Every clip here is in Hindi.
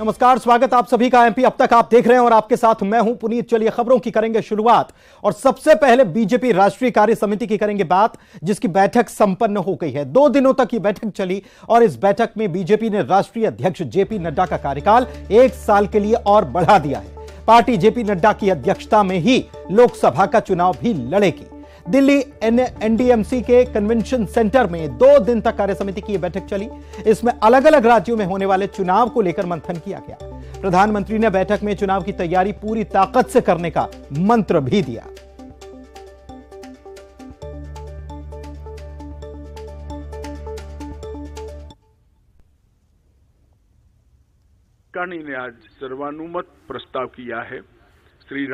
नमस्कार, स्वागत आप सभी का एमपी अब तक आप देख रहे हैं और आपके साथ मैं हूं पुनीत। चलिए खबरों की करेंगे शुरुआत और सबसे पहले बीजेपी राष्ट्रीय कार्य समिति की करेंगे बात, जिसकी बैठक संपन्न हो गई है। 2 दिनों तक ये बैठक चली और इस बैठक में बीजेपी ने राष्ट्रीय अध्यक्ष जेपी नड्डा का कार्यकाल 1 साल के लिए और बढ़ा दिया है। पार्टी जेपी नड्डा की अध्यक्षता में ही लोकसभा का चुनाव भी लड़ेगी। दिल्ली एनडीएमसी के कन्वेंशन सेंटर में 2 दिन तक कार्य समिति की बैठक चली। इसमें अलग अलग राज्यों में होने वाले चुनाव को लेकर मंथन किया गया। प्रधानमंत्री ने बैठक में चुनाव की तैयारी पूरी ताकत से करने का मंत्र भी दिया। कर्णी ने आज सर्वानुमत प्रस्ताव किया है। श्री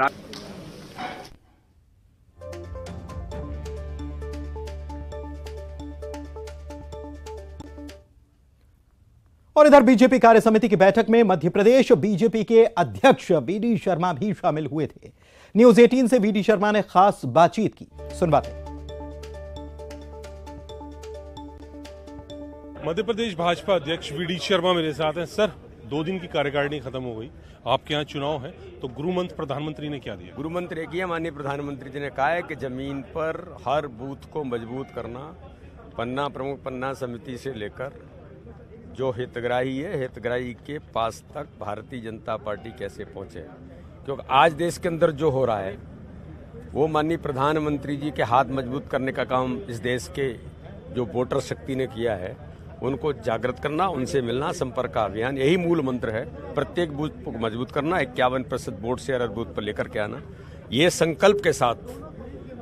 और इधर बीजेपी कार्य समिति की बैठक में मध्य प्रदेश बीजेपी के अध्यक्ष वीडी शर्मा भी शामिल हुए थे। न्यूज 18 से वीडी शर्मा ने खास बातचीत की, सुनवाते। मध्य प्रदेश भाजपा अध्यक्ष वीडी शर्मा मेरे साथ हैं। सर, 2 दिन की कार्यकारिणी खत्म हो गई, आपके यहाँ चुनाव है, तो गुरु मंत्र प्रधानमंत्री ने क्या दिया? गुरु मंत्र एक ही है, माननीय प्रधानमंत्री जी ने कहा है कि जमीन पर हर बूथ को मजबूत करना, पन्ना प्रमुख पन्ना समिति से लेकर जो हितग्राही है, हितग्राही के पास तक भारतीय जनता पार्टी कैसे पहुंचे। क्योंकि आज देश के अंदर जो हो रहा है वो माननीय प्रधानमंत्री जी के हाथ मजबूत करने का काम इस देश के जो वोटर शक्ति ने किया है, उनको जागृत करना, उनसे मिलना, संपर्क का अभियान, यही मूल मंत्र है। प्रत्येक बूथ को मजबूत करना, 51% वोट शेयर हर बूथ पर लेकर के आना, ये संकल्प के साथ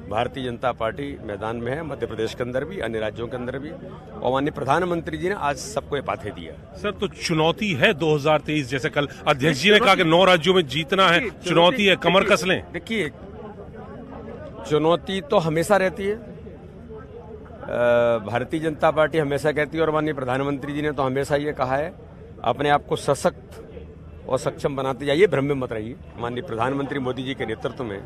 भारतीय जनता पार्टी मैदान में है, मध्य प्रदेश के अंदर भी, अन्य राज्यों के अंदर भी। और माननीय प्रधानमंत्री जी ने आज सबको ये बातें दिया। सर, तो चुनौती है 2023, जैसे कल अध्यक्ष जी ने कहा कि 9 राज्यों में जीतना है, चुनौती है, कमर कस लें। देखिए, चुनौती तो हमेशा रहती है, भारतीय जनता पार्टी हमेशा कहती है और माननीय प्रधानमंत्री जी ने तो हमेशा ये कहा है, अपने आप को सशक्त और सक्षम बनाते जाइए, भ्रम में मत रहिए। माननीय प्रधानमंत्री मोदी जी के नेतृत्व में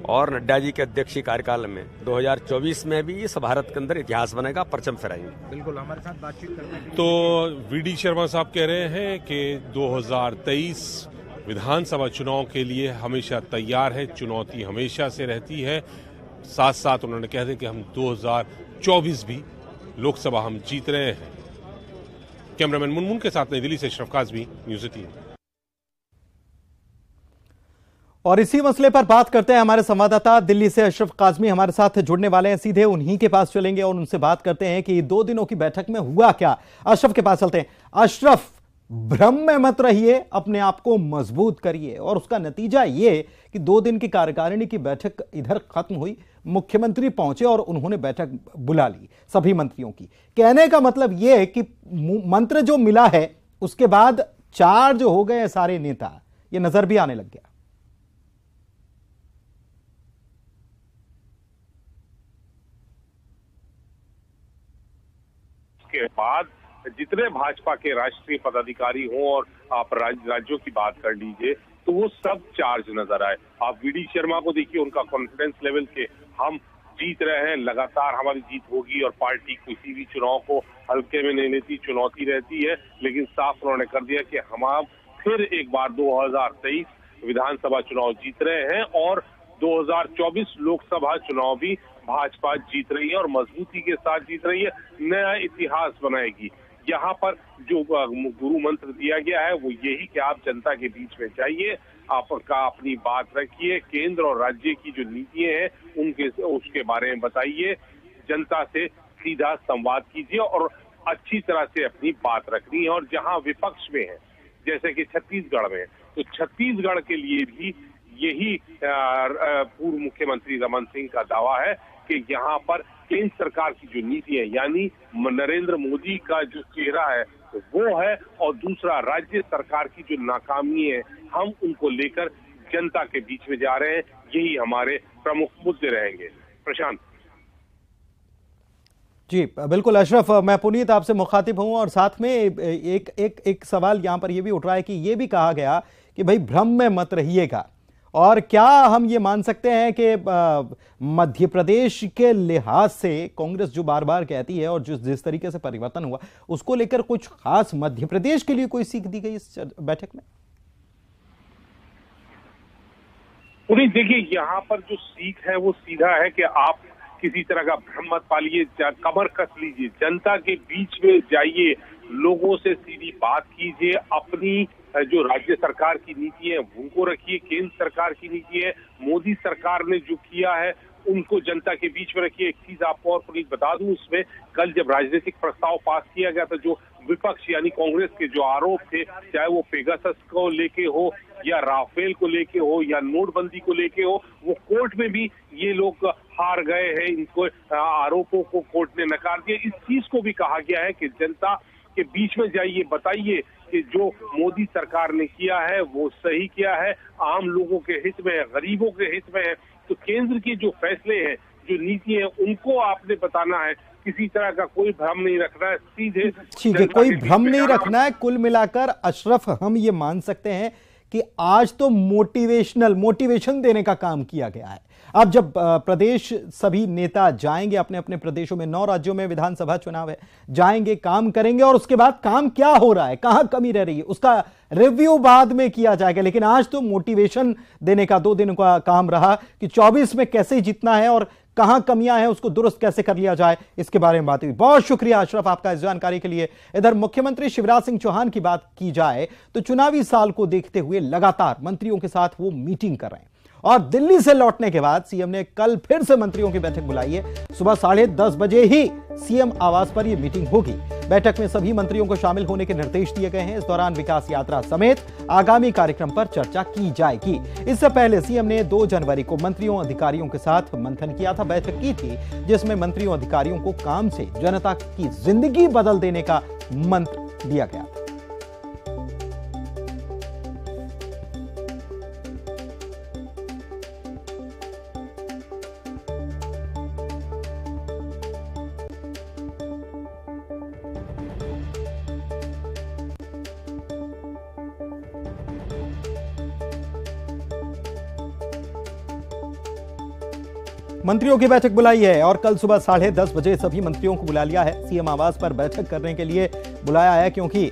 और नड्डा जी के अध्यक्षीय कार्यकाल में 2024 में भी इस भारत के अंदर इतिहास बनेगा, परचम फहराएंगे। बिल्कुल, हमारे साथ बातचीत करने के लिए। तो वीडी शर्मा साहब कह रहे हैं कि 2023 विधानसभा चुनाव के लिए हमेशा तैयार है, चुनौती हमेशा से रहती है। साथ साथ उन्होंने कह दिया कि हम 2024 भी लोकसभा हम जीत रहे हैं। कैमरामैन मुनमुन के साथ नई दिल्ली से अशरफ काज़मी, न्यूज़ 18। और इसी मसले पर बात करते हैं, हमारे संवाददाता दिल्ली से अशरफ काज़मी हमारे साथ जुड़ने वाले हैं। सीधे उन्हीं के पास चलेंगे और उनसे बात करते हैं कि 2 दिनों की बैठक में हुआ क्या। अशरफ के पास चलते हैं। अशरफ, भ्रम में मत रहिए, अपने आप को मजबूत करिए। और उसका नतीजा ये कि 2 दिन की कार्यकारिणी की बैठक इधर खत्म हुई, मुख्यमंत्री पहुंचे और उन्होंने बैठक बुला ली सभी मंत्रियों की। कहने का मतलब यह कि मंत्र जो मिला है उसके बाद चार्ज हो गए सारे नेता, ये नजर भी आने लग गया। के बाद जितने भाजपा के राष्ट्रीय पदाधिकारी हों और आप राज्यों की बात कर लीजिए, तो वो सब चार्ज नजर आए। आप वीडी शर्मा को देखिए, उनका कॉन्फिडेंस लेवल के हम जीत रहे हैं, लगातार हमारी जीत होगी और पार्टी किसी भी चुनाव को हल्के में नहीं लेती, चुनौती रहती है। लेकिन साफ उन्होंने कर दिया कि हम फिर एक बार 2023 विधानसभा चुनाव जीत रहे हैं और 2024 लोकसभा चुनाव भी भाजपा जीत रही है और मजबूती के साथ जीत रही है, नया इतिहास बनाएगी। यहाँ पर जो गुरु मंत्र दिया गया है वो यही कि आप जनता के बीच में जाइए, आपका अपनी बात रखिए, केंद्र और राज्य की जो नीतियां हैं उसके बारे में बताइए, जनता से सीधा संवाद कीजिए और अच्छी तरह से अपनी बात रखनी है। और जहां विपक्ष में है, जैसे कि छत्तीसगढ़ में, तो छत्तीसगढ़ के लिए भी यही पूर्व मुख्यमंत्री रमन सिंह का दावा है कि यहाँ पर केंद्र सरकार की जो नीति है, यानी नरेंद्र मोदी का जो चेहरा है वो है, और दूसरा राज्य सरकार की जो नाकामी है, हम उनको लेकर जनता के बीच में जा रहे हैं। यही हमारे प्रमुख मुद्दे रहेंगे। प्रशांत जी बिल्कुल अशरफ, मैं पुनीत आपसे मुखातिब हूं और साथ में एक सवाल यहां पर यह भी उठ रहा है कि यह भी कहा गया कि भाई भ्रम में मत रहिएगा और क्या हम ये मान सकते हैं कि मध्य प्रदेश के लिहाज से कांग्रेस जो बार बार कहती है और जिस तरीके से परिवर्तन हुआ उसको लेकर कुछ खास मध्य प्रदेश के लिए कोई सीख दी गई इस बैठक में? पुनीत देखिए, यहाँ पर जो सीख है वो सीधा है कि आप किसी तरह का भ्रम मत पालिए, कमर कस लीजिए, जनता के बीच में जाइए, लोगों से सीधी बात कीजिए, अपनी जो राज्य सरकार की नीति है उनको रखिए, केंद्र सरकार की नीति है, मोदी सरकार ने जो किया है उनको जनता के बीच में रखिए। एक चीज आपको और पुनीत बता दूं, इसमें कल जब राजनीतिक प्रस्ताव पास किया गया था, जो विपक्ष यानी कांग्रेस के जो आरोप थे, चाहे वो पेगासस को लेके हो या राफेल को लेके हो या नोटबंदी को लेके हो, वो कोर्ट में भी ये लोग हार गए हैं। इनको आरोपों को कोर्ट ने नकार दिया। इस चीज को भी कहा गया है कि जनता के बीच में जाइए, बताइए कि जो मोदी सरकार ने किया है वो सही किया है, आम लोगों के हित में है, गरीबों के हित में है। तो केंद्र की जो फैसले हैं, जो नीति है, उनको आपने बताना है, किसी तरह का कोई भ्रम नहीं रखना है, सीधे ठीक है, कोई भ्रम नहीं रखना है। कुल मिलाकर अशरफ, हम ये मान सकते हैं कि आज तो मोटिवेशन देने का काम किया गया है। अब जब प्रदेश सभी नेता जाएंगे अपने अपने प्रदेशों में, 9 राज्यों में विधानसभा चुनाव है, जाएंगे, काम करेंगे और उसके बाद काम क्या हो रहा है, कहां कमी रह रही है, उसका रिव्यू बाद में किया जाएगा। लेकिन आज तो मोटिवेशन देने का 2 दिन का काम रहा कि 24 में कैसे जीतना है और कहां कमियां हैं उसको दुरुस्त कैसे कर लिया जाए, इसके बारे में बात हुई। बहुत शुक्रिया अशरफ आपका इस जानकारी के लिए। इधर मुख्यमंत्री शिवराज सिंह चौहान की बात की जाए तो चुनावी साल को देखते हुए लगातार मंत्रियों के साथ वो मीटिंग कर रहे हैं और दिल्ली से लौटने के बाद सीएम ने कल फिर से मंत्रियों की बैठक बुलाई है। सुबह 10:30 बजे ही सीएम आवास पर यह मीटिंग होगी। बैठक में सभी मंत्रियों को शामिल होने के निर्देश दिए गए हैं। इस दौरान विकास यात्रा समेत आगामी कार्यक्रम पर चर्चा की जाएगी। इससे पहले सीएम ने 2 जनवरी को मंत्रियों अधिकारियों के साथ मंथन किया था, बैठक की थी, जिसमें मंत्रियों अधिकारियों को काम से जनता की जिंदगी बदल देने का मंत्र दिया गया था। मंत्रियों की बैठक बुलाई है और कल सुबह 10:30 बजे सभी मंत्रियों को बुला लिया है। सीएम आवास पर बैठक करने के लिए बुलाया है क्योंकि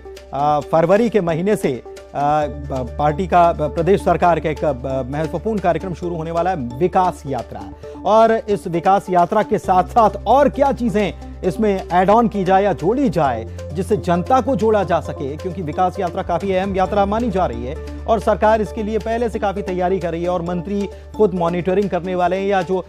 फरवरी के महीने से पार्टी का, प्रदेश सरकार का एक महत्वपूर्ण कार्यक्रम शुरू होने वाला है, विकास यात्रा। और इस विकास यात्रा के साथ साथ और क्या चीजें इसमें ऐड ऑन की जाए या जोड़ी जाए जिससे जनता को जोड़ा जा सके, क्योंकि विकास यात्रा काफी अहम यात्रा मानी जा रही है और सरकार इसके लिए पहले से काफी तैयारी कर रही है और मंत्री खुद मॉनिटरिंग करने वाले हैं या जो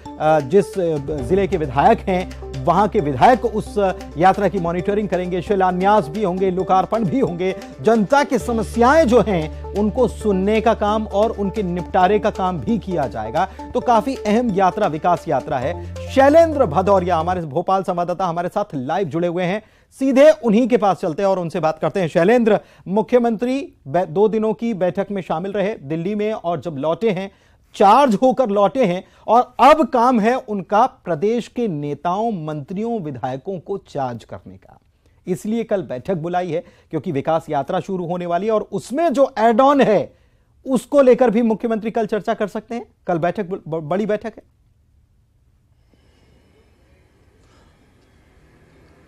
जिस जिले के विधायक हैं वहां के विधायक उस यात्रा की मॉनिटरिंग करेंगे, शिलान्यास भी होंगे, लोकार्पण भी होंगे, जनता की समस्याएं जो हैं उनको सुनने का काम और उनके निपटारे का काम भी किया जाएगा। तो काफी अहम यात्रा विकास यात्रा है। शैलेंद्र भदौरिया हमारे भोपाल संवाददाता हमारे साथ लाइव जुड़े हुए हैं, सीधे उन्हीं के पास चलते हैं और उनसे बात करते हैं। शैलेंद्र, मुख्यमंत्री 2 दिनों की बैठक में शामिल रहे दिल्ली में और जब लौटे हैं, चार्ज होकर लौटे हैं और अब काम है उनका प्रदेश के नेताओं, मंत्रियों, विधायकों को चार्ज करने का। इसलिए कल बैठक बुलाई है क्योंकि विकास यात्रा शुरू होने वाली है और उसमें जो एड ऑन है उसको लेकर भी मुख्यमंत्री कल चर्चा कर सकते हैं। कल बैठक बड़ी बैठक है।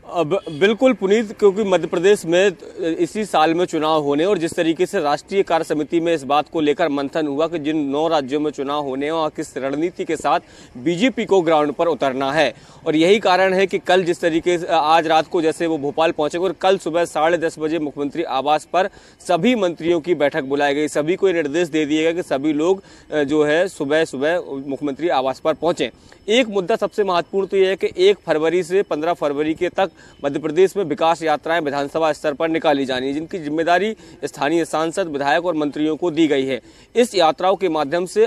अब बिल्कुल पुनीत, क्योंकि मध्य प्रदेश में इसी साल में चुनाव होने और जिस तरीके से राष्ट्रीय कार्य समिति में इस बात को लेकर मंथन हुआ कि जिन 9 राज्यों में चुनाव होने हैं और किस रणनीति के साथ बीजेपी को ग्राउंड पर उतरना है, और यही कारण है कि कल जिस तरीके से आज रात को जैसे वो भोपाल पहुंचे और कल सुबह 10:30 बजे मुख्यमंत्री आवास पर सभी मंत्रियों की बैठक बुलाई गई। सभी को निर्देश दे दिए गए कि सभी लोग जो है सुबह सुबह मुख्यमंत्री आवास पर पहुंचे। एक मुद्दा सबसे महत्वपूर्ण तो यह है कि 1 फरवरी से 15 फरवरी के तक मध्य प्रदेश में विकास यात्राएं विधानसभा स्तर पर निकाली जानी है, जिनकी जिम्मेदारी स्थानीय सांसद, विधायक और मंत्रियों को दी गई है। इस यात्राओं के माध्यम से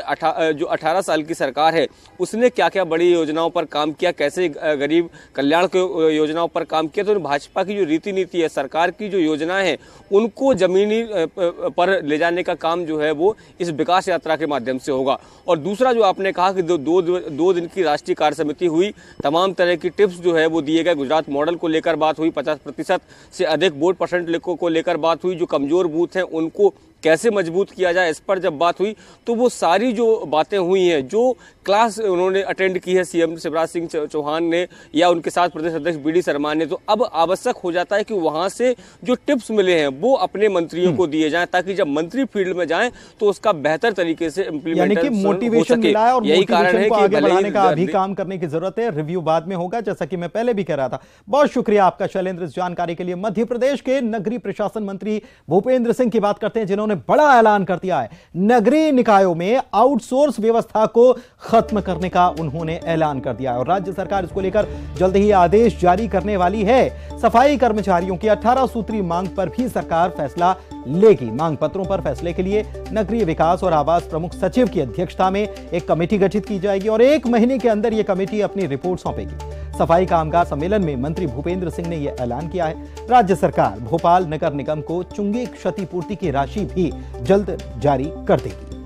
जो 18 साल की सरकार है उसने क्या क्या बड़ी योजनाओं पर काम किया, कैसे गरीब कल्याण की योजनाओं पर काम किया, तो भाजपा की जो रीति नीति है, सरकार की जो योजनाएं हैं उनको जमीनी पर ले जाने का काम जो है वो इस विकास यात्रा के माध्यम से होगा। और दूसरा जो आपने कहा कि 2 दिन की राष्ट्रीय कार्य समिति हुई, तमाम तरह की टिप्स जो है वो दिए गए। गुजरात मॉडल को लेकर बात हुई, 50% से अधिक वोट परसेंट को लेकर बात हुई, जो कमजोर बूथ हैं उनको कैसे मजबूत किया जाए, इस पर जब बात हुई तो वो सारी जो बातें हुई हैं, जो क्लास उन्होंने अटेंड की है सीएम शिवराज सिंह चौहान ने या उनके साथ प्रदेश अध्यक्ष बीडी शर्मा ने, तो अब आवश्यक हो जाता है कि वहां से जो टिप्स मिले हैं वो अपने मंत्रियों को दिए जाएं, ताकि जब मंत्री फील्ड में जाएं तो उसका बेहतर तरीके से इम्प्लीमेंटेशन मोटिवेशन मिला है। और यही कारण है कि आगे बढ़ाने का अभी काम करने की जरूरत है। रिव्यू बाद में होगा, जैसा कि मैं पहले भी कह रहा था। बहुत शुक्रिया आपका शैलेंद्र इस जानकारी के लिए। मध्य प्रदेश के नगरीय प्रशासन मंत्री भूपेंद्र सिंह की बात करते हैं, जिन्होंने बड़ा ऐलान कर दिया है। नगरीय निकायों में आउटसोर्स व्यवस्था को खत्म करने का उन्होंने ऐलान कर दिया है और राज्य सरकार इसको लेकर जल्द ही आदेश जारी करने वाली है। सफाई कर्मचारियों की 18 सूत्री मांग पर भी सरकार फैसला लेगी। मांग पत्रों पर फैसले के लिए नगरीय विकास और आवास प्रमुख सचिव की अध्यक्षता में एक कमेटी गठित की जाएगी और 1 महीने के अंदर यह कमेटी अपनी रिपोर्ट सौंपेगी। सफाई कामगार सम्मेलन में मंत्री भूपेंद्र सिंह ने यह ऐलान किया है। राज्य सरकार भोपाल नगर निगम को चुंगी क्षतिपूर्ति की राशि भी जल्द जारी कर देगी।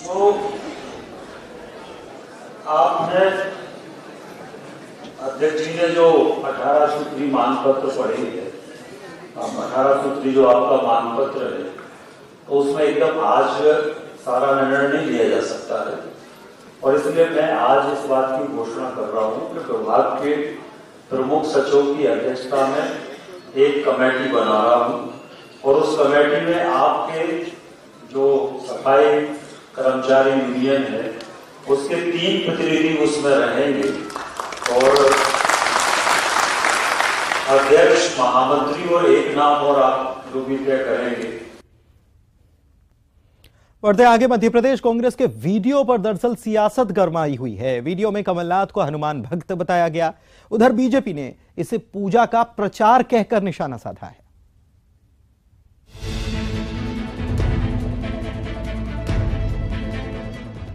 तो आपने अध्यक्ष जी ने जो 18 सूत्री मांग पत्र पढ़ी है, 18 सूत्री जो आपका मांग पत्र है, तो उसमें एकदम आज सारा निर्णय नहीं लिया जा सकता है और इसलिए मैं आज इस बात की घोषणा कर रहा हूं कि विभाग के प्रमुख सचिव की अध्यक्षता में एक कमेटी बना रहा हूं और उस कमेटी में आपके जो सफाई कर्मचारी यूनियन है उसके 3 प्रतिनिधि उसमें रहेंगे और अध्यक्ष, महामंत्री और एक नाम और आप जो भी तय करेंगे। बढ़ते आगे, मध्य प्रदेश कांग्रेस के वीडियो पर दरअसल सियासत गरमाई हुई है। वीडियो में कमलनाथ को हनुमान भक्त बताया गया। उधर बीजेपी ने इसे पूजा का प्रचार कहकर निशाना साधा है।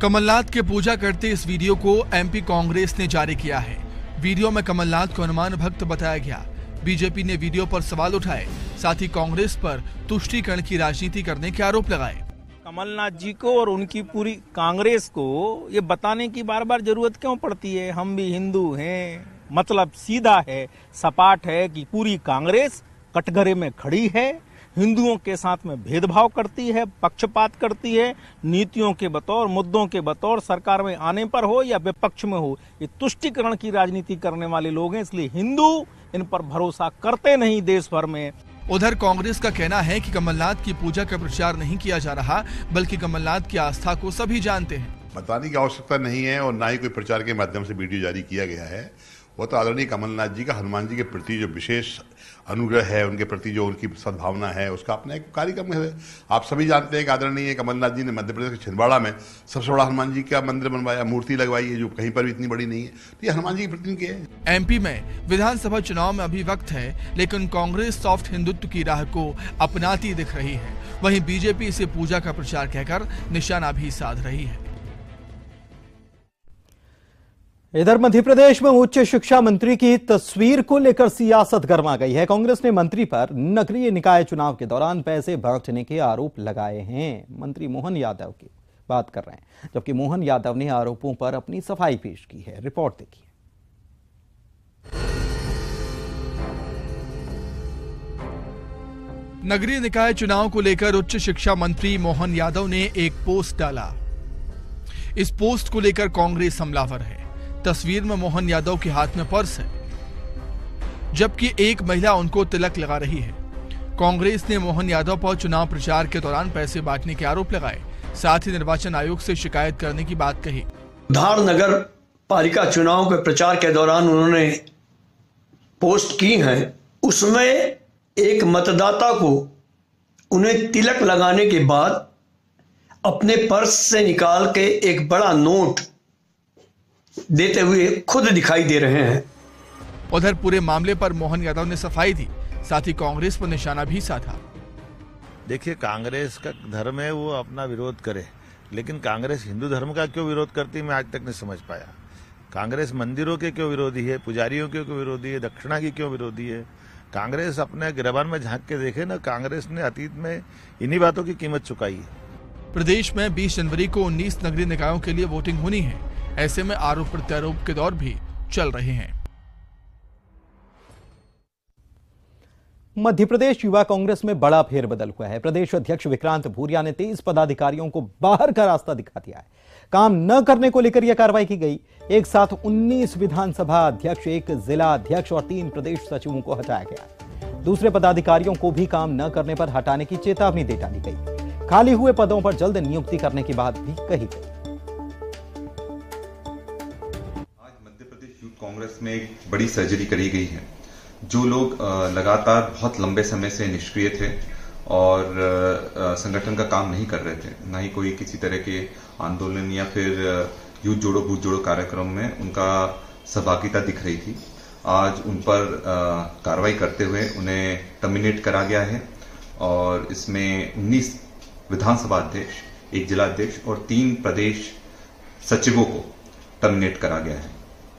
कमलनाथ के पूजा करते इस वीडियो को एमपी कांग्रेस ने जारी किया है। वीडियो में कमलनाथ को हनुमान भक्त बताया गया। बीजेपी ने वीडियो पर सवाल उठाए, साथ ही कांग्रेस पर तुष्टीकरण की राजनीति करने के आरोप लगाए। कमलनाथ जी को और उनकी पूरी कांग्रेस को ये बताने की बार बार जरूरत क्यों पड़ती है हम भी हिंदू हैं। मतलब सीधा है, सपाट है कि पूरी कांग्रेस कटघरे में खड़ी है, हिंदुओं के साथ में भेदभाव करती है, पक्षपात करती है, नीतियों के बतौर, मुद्दों के बतौर सरकार में आने पर हो या विपक्ष में हो, ये तुष्टीकरण की राजनीति करने वाले लोग हैं। इसलिए हिंदू इन पर भरोसा करते नहीं देश भर में। उधर कांग्रेस का कहना है कि कमलनाथ की पूजा का प्रचार नहीं किया जा रहा, बल्कि कमलनाथ की आस्था को सभी जानते हैं। बताने की आवश्यकता नहीं है और ना ही कोई प्रचार के माध्यम से वीडियो जारी किया गया है। वो तो आदरणीय कमलनाथ जी का हनुमान जी के प्रति जो विशेष अनुग्रह है, उनके प्रति जो उनकी सद्भावना है, उसका अपना एक कार्यक्रम है। आप सभी जानते हैं कि आदरणीय कमलनाथ जी ने मध्य प्रदेश के छिंदवाड़ा में सबसे बड़ा हनुमान जी का मंदिर बनवाया, मूर्ति लगवाई है जो कहीं पर भी इतनी बड़ी नहीं है। तो ये हनुमान जी की प्रति के है। एमपी में विधानसभा चुनाव में अभी वक्त है, लेकिन कांग्रेस सॉफ्ट हिंदुत्व की राह को अपनाती दिख रही है। वहीं बीजेपी इसे पूजा का प्रचार कहकर निशाना भी साध रही है। इधर मध्य प्रदेश में उच्च शिक्षा मंत्री की तस्वीर को लेकर सियासत गरमा गई है। कांग्रेस ने मंत्री पर नगरीय निकाय चुनाव के दौरान पैसे बांटने के आरोप लगाए हैं। मंत्री मोहन यादव की बात कर रहे हैं, जबकि मोहन यादव ने आरोपों पर अपनी सफाई पेश की है। रिपोर्ट देखिए। नगरीय निकाय चुनाव को लेकर उच्च शिक्षा मंत्री मोहन यादव ने एक पोस्ट डाला। इस पोस्ट को लेकर कांग्रेस हमलावर है। तस्वीर में मोहन यादव के हाथ में पर्स है, जबकि एक महिला उनको तिलक लगा रही है। कांग्रेस ने मोहन यादव पर चुनाव प्रचार के दौरान पैसे बांटने के आरोप लगाए, साथ ही निर्वाचन आयोग से शिकायत करने की बात कही। धार नगर पालिका चुनाव के प्रचार के दौरान उन्होंने पोस्ट की है, उसमें एक मतदाता को उन्हें तिलक लगाने के बाद अपने पर्स से निकाल के एक बड़ा नोट देते हुए खुद दिखाई दे रहे हैं। उधर पूरे मामले पर मोहन यादव ने सफाई दी, साथ ही कांग्रेस पर निशाना भी साधा। देखिए, कांग्रेस का धर्म है, वो अपना विरोध करे, लेकिन कांग्रेस हिंदू धर्म का क्यों विरोध करती है मैं आज तक नहीं समझ पाया। कांग्रेस मंदिरों के क्यों विरोधी है, पुजारियों के क्यों विरोधी है, दक्षिणा की क्यों विरोधी है। कांग्रेस अपने गिरबान में झांक के देखे ना, कांग्रेस ने अतीत में इन्हीं बातों की कीमत चुकाई है। प्रदेश में 20 जनवरी को 19 नगरीय निकायों के लिए वोटिंग होनी है। ऐसे में आरोप प्रत्यारोप के दौर भी चल रहे हैं। मध्य प्रदेश युवा कांग्रेस में बड़ा फेरबदल हुआ है। प्रदेश अध्यक्ष विक्रांत भूरिया ने 23 पदाधिकारियों को बाहर का रास्ता दिखा दिया है। काम न करने को लेकर यह कार्रवाई की गई। एक साथ 19 विधानसभा अध्यक्ष, 1 जिला अध्यक्ष और 3 प्रदेश सचिवों को हटाया गया। दूसरे पदाधिकारियों को भी काम न करने पर हटाने की चेतावनी दे डाली गई। खाली हुए पदों पर जल्द नियुक्ति करने की बात भी कही गई। आज मध्य प्रदेश यूथ कांग्रेस में एक बड़ी सर्जरी करी गई है। जो लोग लगातार बहुत लंबे समय से निष्क्रिय थे और संगठन का काम नहीं कर रहे थे, ना ही कोई किसी तरह के आंदोलन या फिर यूथ जोड़ो बूथ जोड़ो कार्यक्रम में उनका सहभागिता दिख रही थी, आज उन पर कार्रवाई करते हुए उन्हें टर्मिनेट करा गया है। और इसमें 19 विधानसभा अध्यक्ष, 1 जिला अध्यक्ष और 3 प्रदेश सचिवों को टर्मिनेट करा गया है,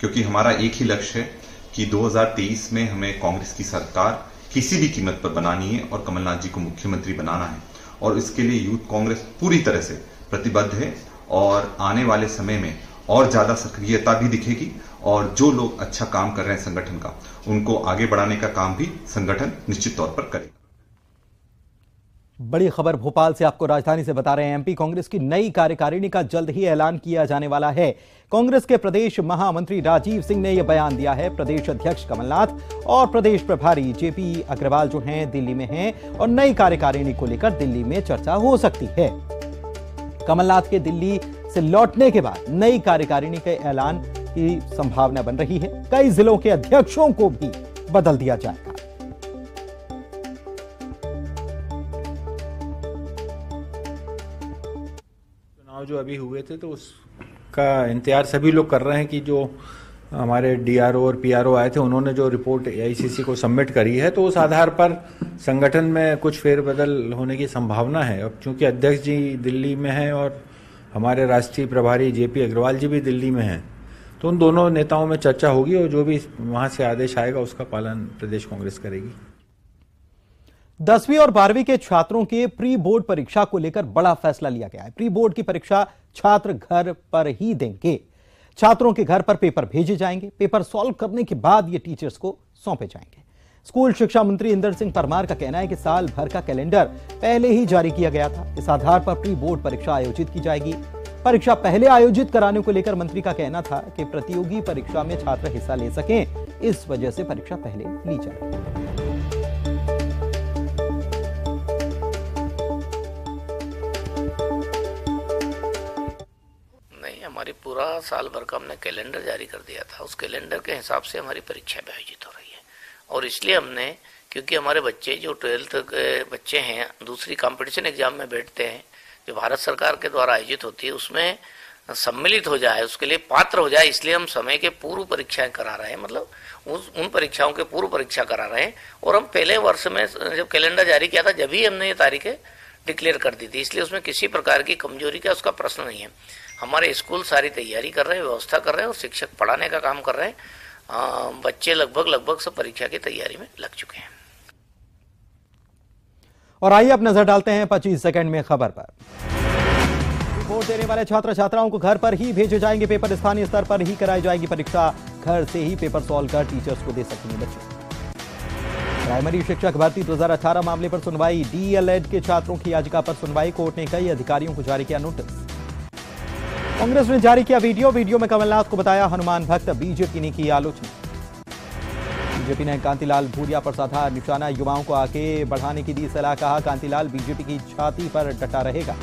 क्योंकि हमारा एक ही लक्ष्य है कि 2023 में हमें कांग्रेस की सरकार किसी भी कीमत पर बनानी है और कमलनाथ जी को मुख्यमंत्री बनाना है। और इसके लिए यूथ कांग्रेस पूरी तरह से प्रतिबद्ध है और आने वाले समय में और ज्यादा सक्रियता भी दिखेगी और जो लोग अच्छा काम कर रहे हैं संगठन का, उनको आगे बढ़ाने का काम भी संगठन निश्चित तौर पर करेगा। बड़ी खबर भोपाल से आपको राजधानी से बता रहे हैं। एमपी कांग्रेस की नई कार्यकारिणी का जल्द ही ऐलान किया जाने वाला है। कांग्रेस के प्रदेश महामंत्री राजीव सिंह ने यह बयान दिया है। प्रदेश अध्यक्ष कमलनाथ और प्रदेश प्रभारी जेपी अग्रवाल जो हैं दिल्ली में हैं और नई कार्यकारिणी को लेकर दिल्ली में चर्चा हो सकती है। कमलनाथ के दिल्ली से लौटने के बाद नई कार्यकारिणी के ऐलान की संभावना बन रही है। कई जिलों के अध्यक्षों को भी बदल दिया जाएगा। जो अभी हुए थे तो उसका इंतजार सभी लोग कर रहे हैं कि जो हमारे डीआरओ और पीआरओ आए थे उन्होंने जो रिपोर्ट एआईसीसी को सबमिट करी है, तो उस आधार पर संगठन में कुछ फेरबदल होने की संभावना है। अब चूंकि अध्यक्ष जी दिल्ली में हैं और हमारे राष्ट्रीय प्रभारी जेपी अग्रवाल जी भी दिल्ली में हैं, तो उन दोनों नेताओं में चर्चा होगी और जो भी वहां से आदेश आएगा उसका पालन प्रदेश कांग्रेस करेगी। 10वीं और 12वीं के छात्रों के प्री बोर्ड परीक्षा को लेकर बड़ा फैसला लिया गया है। प्री बोर्ड की परीक्षा छात्र घर पर ही देंगे। छात्रों के घर पर पेपर भेजे जाएंगे। पेपर सॉल्व करने के बाद ये टीचर्स को सौंपे जाएंगे। स्कूल शिक्षा मंत्री इंदर सिंह परमार का कहना है कि साल भर का कैलेंडर पहले ही जारी किया गया था। इस आधार पर प्री बोर्ड परीक्षा आयोजित की जाएगी। परीक्षा पहले आयोजित कराने को लेकर मंत्री का कहना था कि प्रतियोगी परीक्षा में छात्र हिस्सा ले सकें, इस वजह से परीक्षा पहले ली जाएगी। हमारी पूरा साल भर का हमने कैलेंडर जारी कर दिया था। उस कैलेंडर के हिसाब से हमारी परीक्षा भी आयोजित हो रही है। और इसलिए हमने, क्योंकि हमारे बच्चे जो 12th के बच्चे हैं दूसरी कंपटीशन एग्जाम में बैठते हैं जो भारत सरकार के द्वारा आयोजित होती है, उसमें सम्मिलित हो जाए, उसके लिए पात्र हो जाए, इसलिए हम समय के पूर्व परीक्षाएं करा रहे हैं। मतलब उन परीक्षाओं के पूर्व परीक्षा करा रहे हैं। और हम पहले वर्ष में जब कैलेंडर जारी किया था जब ही हमने ये तारीखें डिक्लेयर कर दी थी, इसलिए उसमें किसी प्रकार की कमजोरी का उसका प्रश्न नहीं है। हमारे स्कूल सारी तैयारी कर रहे हैं, व्यवस्था कर रहे हैं और शिक्षक पढ़ाने का काम कर रहे हैं। बच्चे लगभग सब परीक्षा की तैयारी में लग चुके हैं। और आइए अब नजर डालते हैं 25 सेकंड में खबर पर। रिपोर्ट देने वाले छात्र छात्राओं को घर पर ही भेजे जाएंगे पेपर। स्थानीय स्तर पर ही कराई जाएगी परीक्षा। घर से ही पेपर सॉल्व कर टीचर्स को दे सकेंगे बच्चे। प्राइमरी शिक्षक भर्ती 2018 मामले पर सुनवाई। डीएलएड के छात्रों की याचिका पर सुनवाई। कोर्ट ने कई अधिकारियों को जारी किया नोटिस। कांग्रेस ने जारी किया वीडियो में कमलनाथ को बताया हनुमान भक्त। बीजेपी ने की आलोचना। बीजेपी ने कांतिलाल भूरिया पर साधा निशाना। युवाओं को आगे बढ़ाने की दी सलाह। कहा कांतिलाल बीजेपी की छाती पर डटा रहेगा।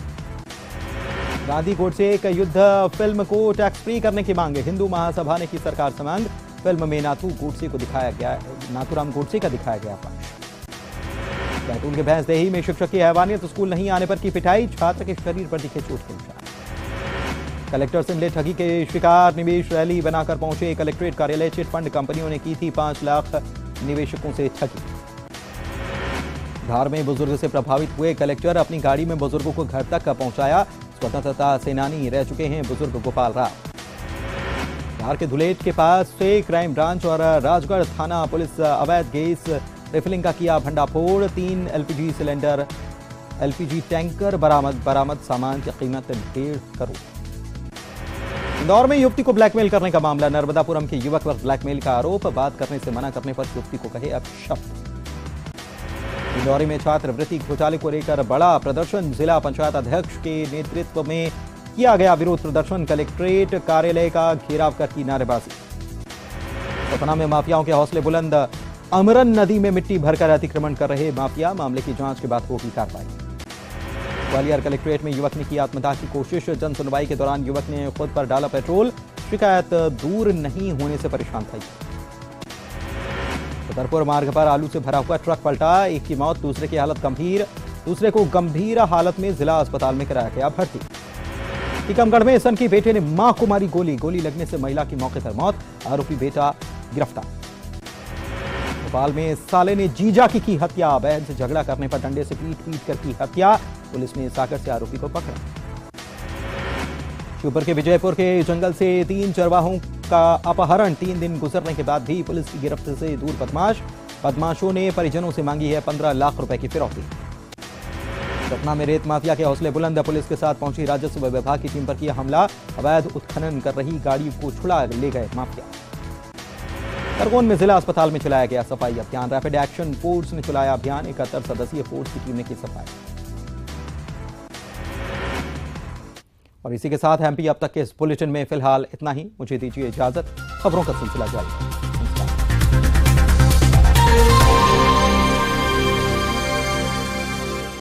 गांधी गोडसे एक युद्ध फिल्म को टैक्स फ्री करने की मांग। हिंदू महासभा ने की सरकार से मांग। फिल्म में नाथूराम गोडसे का दिखाया गया पक्ष। बैतूल के भैंसदेही में शिक्षक की हैवानियत। स्कूल नहीं आने पर की पिटाई। छात्र के शरीर पर दिखे चोट के निशान। कलेक्टर से मिले ठगी के शिकार। निवेश रैली बनाकर पहुंचे कलेक्ट्रेट कार्यालय। चिट फंड कंपनियों ने की थी 5 लाख निवेशकों से ठगी। धार में बुजुर्ग से प्रभावित हुए कलेक्टर। अपनी गाड़ी में बुजुर्गों को घर तक पहुंचाया। स्वतंत्रता सेनानी रह चुके हैं बुजुर्ग गोपाल राव। धार के धुलेट के पास से क्राइम ब्रांच और राजगढ़ थाना पुलिस अवैध गैस रिफिलिंग का किया भंडाफोड़। 3 एलपीजी सिलेंडर, एलपीजी टैंकर बरामद। सामान की कीमत 1.5 करोड़। इंदौर में युवती को ब्लैकमेल करने का मामला। नर्मदापुरम के युवक पर ब्लैकमेल का आरोप। बात करने से मना करने पर युवती को कहे अपशब्द। इंदौरी में छात्रवृत्ति घोटाले को लेकर बड़ा प्रदर्शन, जिला पंचायत अध्यक्ष के नेतृत्व में किया गया विरोध प्रदर्शन, कलेक्ट्रेट कार्यालय का घेराव कर की नारेबाजी। सतना में माफियाओं के हौसले बुलंद, अमरन नदी में मिट्टी भरकर अतिक्रमण कर रहे माफिया, मामले की जांच के बाद होगी कार्रवाई। ग्वालियर कलेक्ट्रेट में युवक ने की आत्मदाह की कोशिश, जन सुनवाई के दौरान युवक ने खुद पर डाला पेट्रोल, शिकायत दूर नहीं होने से परेशान था। छतरपुर मार्ग पर आलू से भरा हुआ ट्रक पलटा, एक की मौत, दूसरे की हालत गंभीर, दूसरे को गंभीर हालत में जिला अस्पताल में कराया गया भर्ती। टीकमगढ़ में सन की बेटे ने मां को मारी गोली लगने से महिला की मौके पर मौत, आरोपी बेटा गिरफ्तार। भोपाल में साले ने जीजा की हत्या, बहन से झगड़ा करने पर डंडे से पीट कर की हत्या, पुलिस ने सागर से आरोपी को पकड़ा। शिवपुर के विजयपुर के जंगल से 3 चरवाहों का अपहरण, 3 दिन गुजरने के बाद भी पुलिस की गिरफ्त से दूर बदमाशों ने परिजनों से मांगी है 15 लाख रुपए की फिरौती। सतना में रेत माफिया के हौसले बुलंद, पुलिस के साथ पहुंची राजस्व विभाग की टीम पर किया हमला, अवैध उत्खनन कर रही गाड़ी को छुड़ा ले गए माफिया। खरगोन में जिला अस्पताल में चलाया गया सफाई अभियान, रैपिड एक्शन फोर्स ने चलाया अभियान, 71 सदस्यीय फोर्स की टीम ने की सफाई। और इसी के साथ एमपी अब तक के इस बुलेटिन में फिलहाल इतना ही। मुझे दीजिए इजाजत, खबरों का सिलसिला जारी।